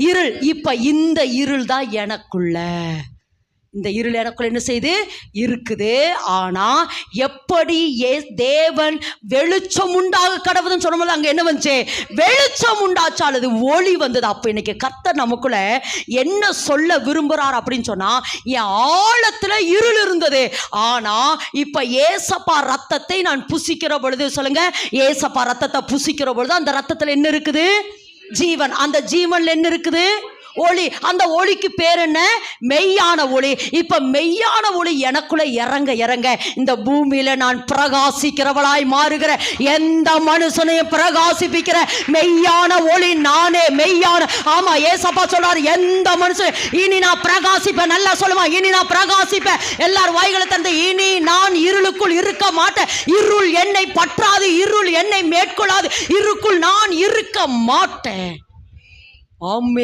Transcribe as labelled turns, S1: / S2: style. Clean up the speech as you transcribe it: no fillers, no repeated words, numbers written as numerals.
S1: இருள். இப்ப இந்த இருள் தான் எனக்குள்ள, இந்த இருள் எனக்குள்ள என்ன செய்து இருக்குது. ஆனா எப்படி தேவன் வெளிச்சம் உண்டாக கடவுதுன்னு சொன்னோம்ல, அங்க என்ன வந்துச்சு? வெளிச்சம் உண்டாச்சா, அல்லது ஒளி வந்தது. அப்ப இன்னைக்கு கர்த்தர் நமக்குள்ள என்ன சொல்ல விரும்புறார் அப்படின்னு சொன்னா, என் ஆழத்துல இருள் இருந்தது, ஆனா இப்ப ஏசப்பா ரத்தத்தை நான் புசிக்கிற பொழுது, சொல்லுங்க, ஏசப்பா ரத்தத்தை புசிக்கிற பொழுது அந்த ரத்தத்துல என்ன இருக்குது? ஜீவன். அந்த ஜீவன்ல என்ன இருக்குது? ஒளி. அந்த ஒளிக்கு பேர் என்ன? மெய்யான ஒளி. இப்ப மெய்யான ஒளி எனக்குள்ள இறங்க இறங்க இந்த பூமியில நான் பிரகாசிக்கிறவளாய் மாறுகிற, எந்த மனுஷனையும் பிரகாசிப்பிக்கிற மெய்யான ஒளி நானே. மெய்யான, ஆமா, ஏசப்பா சொல்றாரு, எந்த மனுஷன் இனி நான் பிரகாசிப்பேன். நல்லா சொல்லுமா, இனி நான் பிரகாசிப்பேன். எல்லாரும் வாய்களை தந்து, இனி நான் இருளுக்குள் இருக்க மாட்டேன், இருள் என்னை பற்றாது, இருள் என்னை மேற்கொள்ளாது, இருளுக்குள் நான் இருக்க மாட்டேன். ஆமென்.